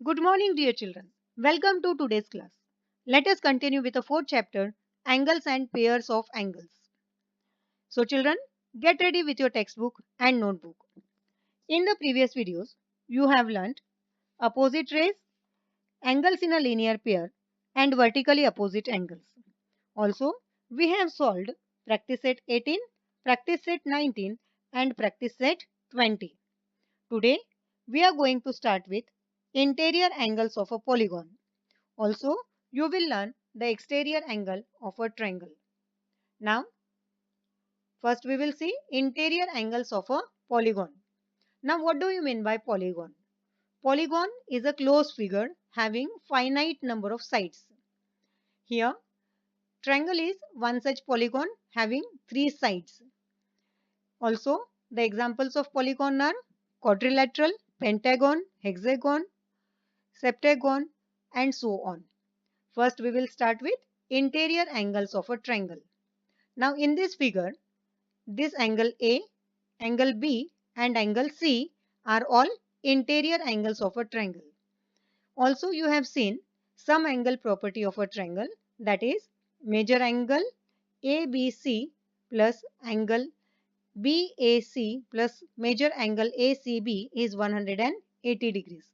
Good morning, dear children. Welcome to today's class. Let us continue with the fourth chapter, Angles and Pairs of Angles. So, children, get ready with your textbook and notebook. In the previous videos, you have learned opposite rays, angles in a linear pair, and vertically opposite angles. Also, we have solved practice set 18, practice set 19, and practice set 20. Today, we are going to start with interior angles of a polygon. Also, you will learn the exterior angle of a triangle. Now, first we will see interior angles of a polygon. Now, what do you mean by polygon? Polygon is a closed figure having finite number of sides. Here, triangle is one such polygon having three sides. Also, the examples of polygon are quadrilateral, pentagon, hexagon, septagon, and so on. First, we will start with interior angles of a triangle. Now, in this figure, this angle A, angle B, and angle C are all interior angles of a triangle. Also, you have seen some angle property of a triangle, that is major angle ABC plus angle BAC plus major angle ACB is 180 degrees.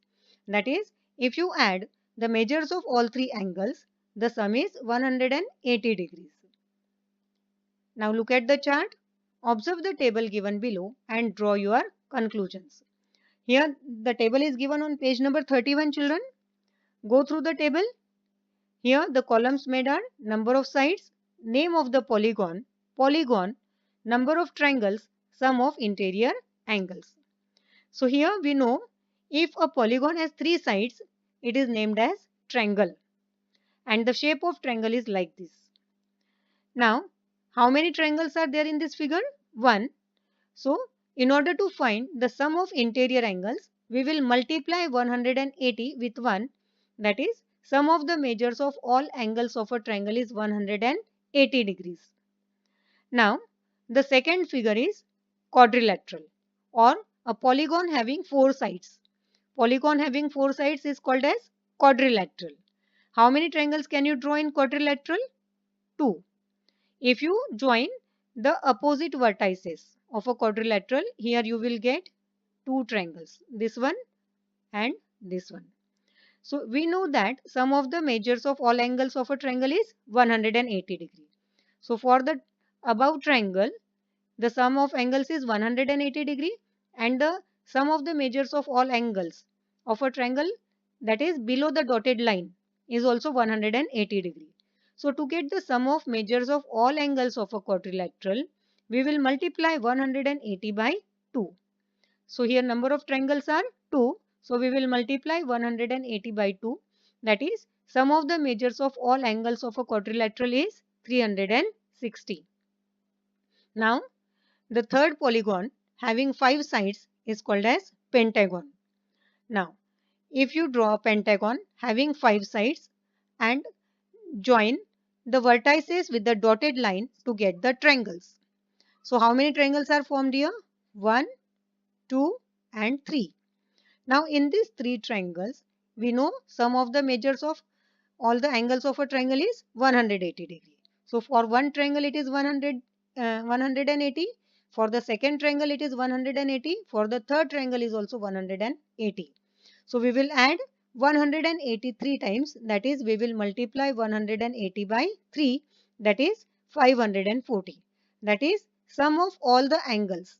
That is, if you add the measures of all three angles, the sum is 180 degrees. Now look at the chart. Observe the table given below and draw your conclusions. Here the table is given on page number 31, children. Go through the table. Here the columns made are number of sides, name of the polygon, number of triangles, sum of interior angles. So here we know if a polygon has three sides, it is named as triangle. And the shape of triangle is like this. Now, how many triangles are there in this figure? 1. So, in order to find the sum of interior angles, we will multiply 180 with 1. That is, sum of the measures of all angles of a triangle is 180 degrees. Now, the second figure is quadrilateral or a polygon having four sides. Polygon having four sides is called as quadrilateral. How many triangles can you draw in quadrilateral? 2. If you join the opposite vertices of a quadrilateral, here you will get two triangles, this one and this one. So we know that sum of the measures of all angles of a triangle is 180 degree. So for the above triangle, the sum of angles is 180 degree and the sum of the measures of all angles of a triangle, that is below the dotted line, is also 180 degree. So to get the sum of measures of all angles of a quadrilateral, we will multiply 180 by 2. So here number of triangles are 2. So we will multiply 180 by 2. That is, sum of the measures of all angles of a quadrilateral is 360. Now, the third polygon having 5 sides is called as pentagon. Now, if you draw a pentagon having 5 sides and join the vertices with the dotted line to get the triangles. So, how many triangles are formed here? 1, 2 and 3. Now, in these 3 triangles, we know sum of the measures of all the angles of a triangle is 180 degree. So, for one triangle it is 180. For the second triangle it is 180. For the third triangle is also 180. So, we will add 183 times, that is we will multiply 180 by 3, that is 540. That is sum of all the angles.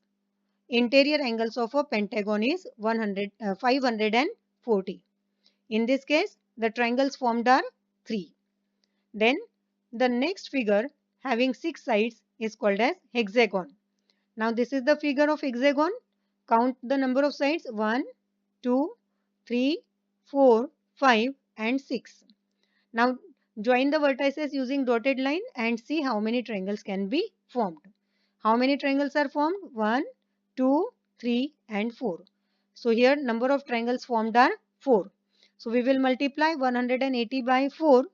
Interior angles of a pentagon is 540. In this case, the triangles formed are 3. Then the next figure having 6 sides is called as hexagon. Now this is the figure of hexagon. Count the number of sides: 1, 2, 3, 4, 5 and 6. Now join the vertices using dotted line and see how many triangles can be formed. How many triangles are formed? 1, 2, 3 and 4. So here number of triangles formed are 4. So we will multiply 180 by 4.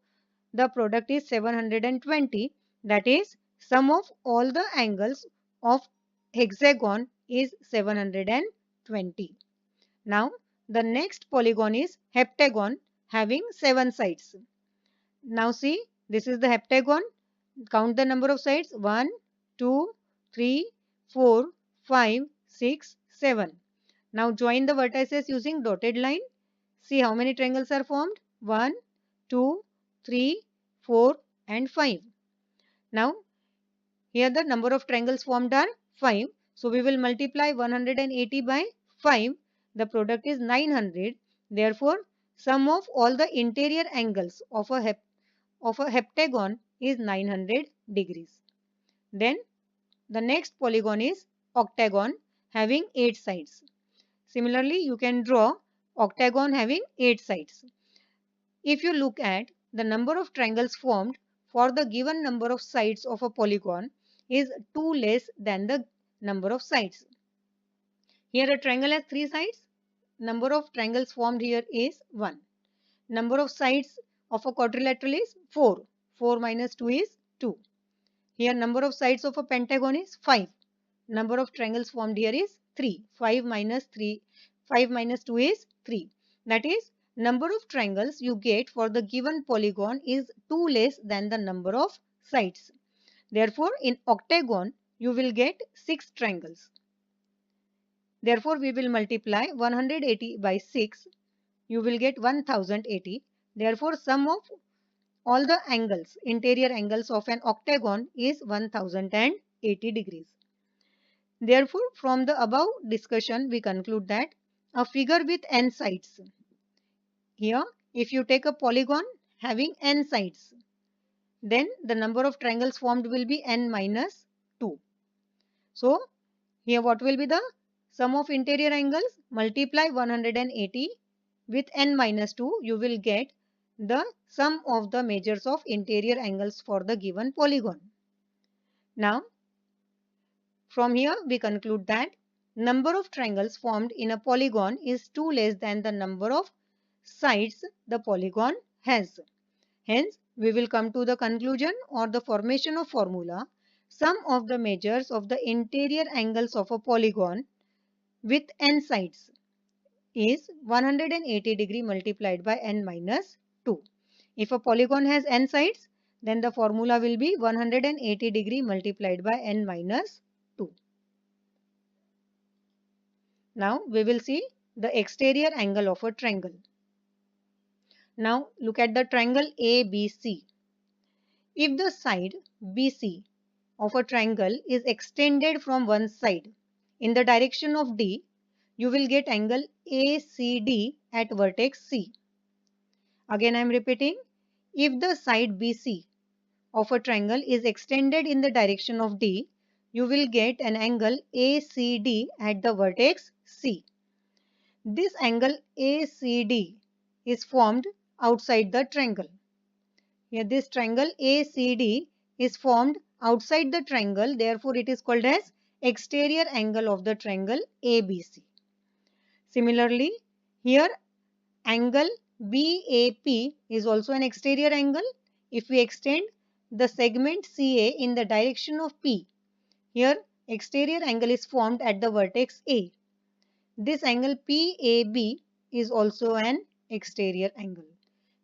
The product is 720. That is sum of all the angles of hexagon is 720. Now The next polygon is heptagon having 7 sides. Now see, this is the heptagon. Count the number of sides: 1, 2, 3, 4, 5, 6, 7. Now join the vertices using dotted line. See how many triangles are formed: 1, 2, 3, 4 and 5. Now here the number of triangles formed are 5. So we will multiply 180 by 5. The product is 900. Therefore, sum of all the interior angles of a heptagon is 900 degrees. Then the next polygon is octagon having 8 sides. Similarly, you can draw octagon having 8 sides. If you look at the number of triangles formed for the given number of sides of a polygon is 2 less than the number of sides. Here a triangle has 3 sides. Number of triangles formed here is 1. Number of sides of a quadrilateral is 4. 4 minus 2 is 2. Here number of sides of a pentagon is 5. Number of triangles formed here is 3. 5 minus 3, 5 minus 2 is 3. That is, number of triangles you get for the given polygon is 2 less than the number of sides. Therefore, in octagon, you will get 6 triangles. Therefore, we will multiply 180 by 6. You will get 1080. Therefore, sum of all the angles, interior angles of an octagon is 1080 degrees. Therefore, from the above discussion, we conclude that a figure with n sides. Here, if you take a polygon having n sides, then the number of triangles formed will be n minus 2. So, here what will be the sum of interior angles? Multiply 180 with n minus 2, you will get the sum of the measures of interior angles for the given polygon. Now, from here we conclude that number of triangles formed in a polygon is 2 less than the number of sides the polygon has. Hence, we will come to the conclusion or the formation of formula. Sum of the measures of the interior angles of a polygon with n sides is 180 degree multiplied by n minus 2. If a polygon has n sides, then the formula will be 180 degree multiplied by n minus 2. Now we will see the exterior angle of a triangle. Now look at the triangle ABC. If the side BC of a triangle is extended from one side in the direction of D, you will get angle ACD at vertex C. Again I am repeating, if the side BC of a triangle is extended in the direction of D, you will get an angle ACD at the vertex C. This angle ACD is formed outside the triangle. Here this triangle ACD is formed outside the triangle, therefore it is called as exterior angle of the triangle ABC. Similarly, here angle BAP is also an exterior angle. If we extend the segment CA in the direction of P, here exterior angle is formed at the vertex A. This angle PAB is also an exterior angle.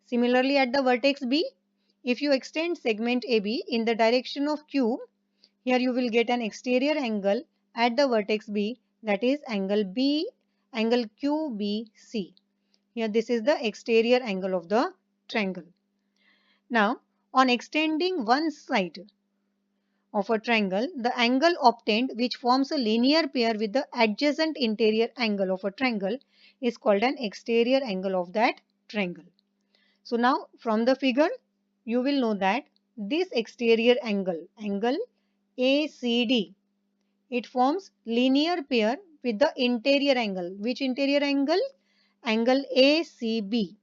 Similarly, at the vertex B, if you extend segment AB in the direction of Q, here you will get an exterior angle at the vertex B, that is angle QBC. Here this is the exterior angle of the triangle. Now, on extending one side of a triangle, the angle obtained which forms a linear pair with the adjacent interior angle of a triangle is called an exterior angle of that triangle. So now from the figure, you will know that this exterior angle, angle ACD, it forms linear pair with the interior angle. Which interior angle? Angle ACB.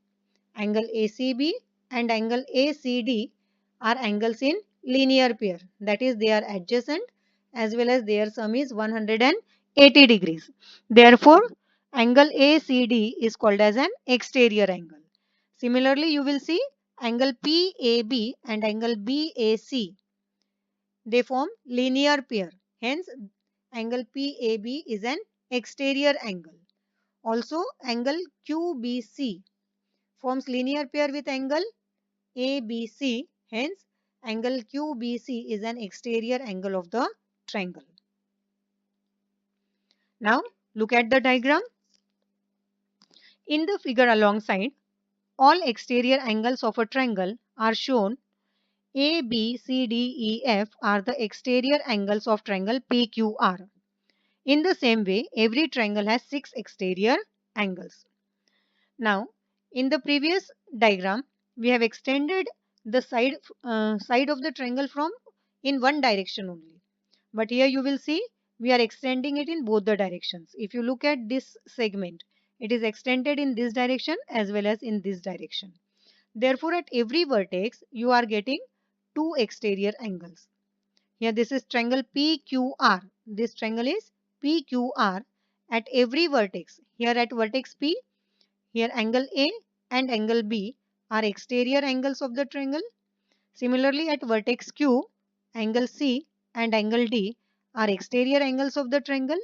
Angle ACB and angle ACD are angles in linear pair. That is, they are adjacent as well as their sum is 180 degrees. Therefore, angle ACD is called as an exterior angle. Similarly, you will see angle PAB and angle BAC. They form linear pair. Hence, angle PAB is an exterior angle. Also, angle QBC forms linear pair with angle ABC. Hence, angle QBC is an exterior angle of the triangle. Now, look at the diagram. In the figure alongside, all exterior angles of a triangle are shown. A, B, C, D, E, F are the exterior angles of triangle PQR. In the same way, every triangle has 6 exterior angles. Now, in the previous diagram, we have extended the side of the triangle from in one direction only. But here you will see we are extending it in both the directions. If you look at this segment, it is extended in this direction as well as in this direction. Therefore, at every vertex, you are getting 2 exterior angles. Here this is triangle PQR. This triangle is PQR at every vertex. Here at vertex P, here angle A and angle B are exterior angles of the triangle. Similarly, at vertex Q, angle C and angle D are exterior angles of the triangle.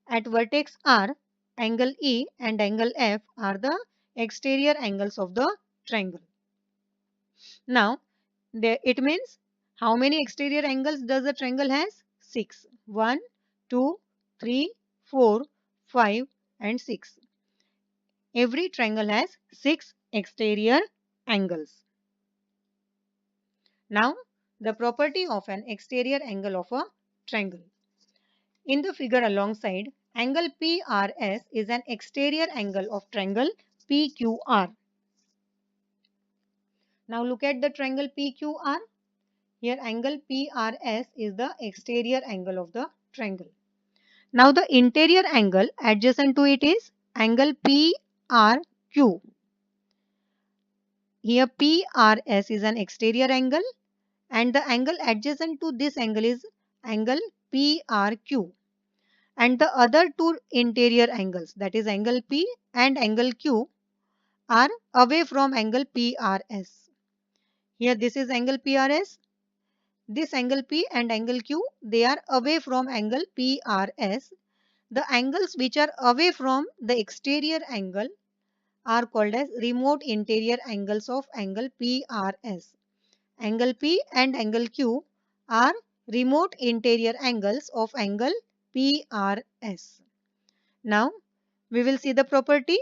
At vertex R, angle E and angle F are the exterior angles of the triangle. Now, it means how many exterior angles does the triangle has? 6. 1, 2, 3, 4, 5 and 6. Every triangle has 6 exterior angles. Now, the property of an exterior angle of a triangle. In the figure alongside, angle PRS is an exterior angle of triangle PQR. Now look at the triangle PQR. Here angle PRS is the exterior angle of the triangle. Now the interior angle adjacent to it is angle PRQ. Here PRS is an exterior angle and the angle adjacent to this angle is angle PRQ. And the other two interior angles, that is angle P and angle Q, are away from angle PRS. Here this is angle PRS. This angle P and angle Q, they are away from angle PRS. The angles which are away from the exterior angle are called as remote interior angles of angle PRS. Angle P and angle Q are remote interior angles of angle PRS. Now, we will see the property.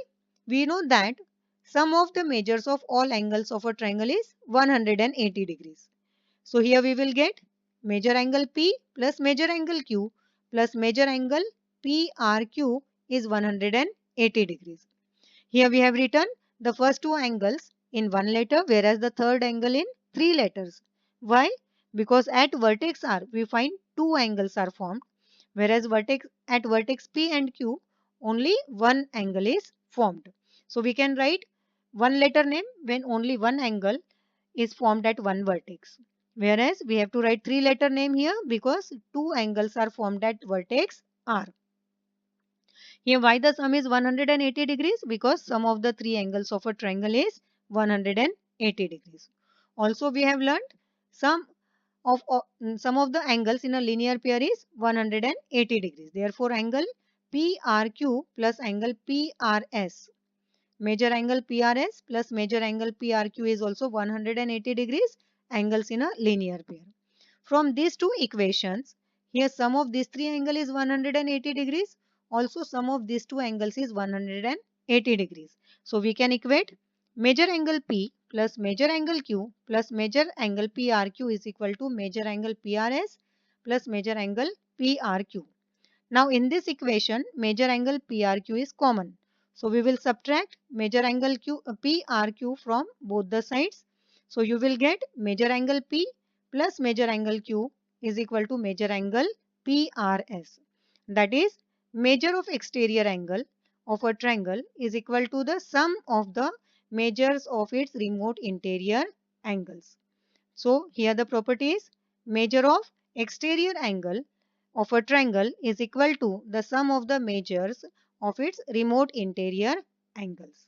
We know that sum of the measures of all angles of a triangle is 180 degrees. So, here we will get major angle P plus major angle Q plus major angle PRQ is 180 degrees. Here we have written the first two angles in one letter, whereas the third angle in three letters. Why? Because at vertex R we find two angles are formed, whereas at vertex P and Q only one angle is formed. So we can write one letter name when only one angle is formed at one vertex. Whereas we have to write three letter name here because two angles are formed at vertex R. Here why the sum is 180 degrees? Because sum of the three angles of a triangle is 180 degrees. Also we have learned sum sum of the angles in a linear pair is 180 degrees. Therefore angle PRQ plus angle PRS, major angle PRS plus major angle PRQ is also 180 degrees angles in a linear pair. From these two equations, here sum of these three angles is 180 degrees. Also sum of these two angles is 180 degrees. So we can equate major angle P plus major angle Q plus major angle PRQ is equal to major angle PRS plus major angle PRQ. Now in this equation, major angle PRQ is common. So we will subtract major angle PRQ from both the sides. So you will get major angle P plus major angle Q is equal to major angle PRS. That is, measure of exterior angle of a triangle is equal to the sum of the measures of its remote interior angles. So here the property is measure of exterior angle of a triangle is equal to the sum of the measures of its remote interior angles.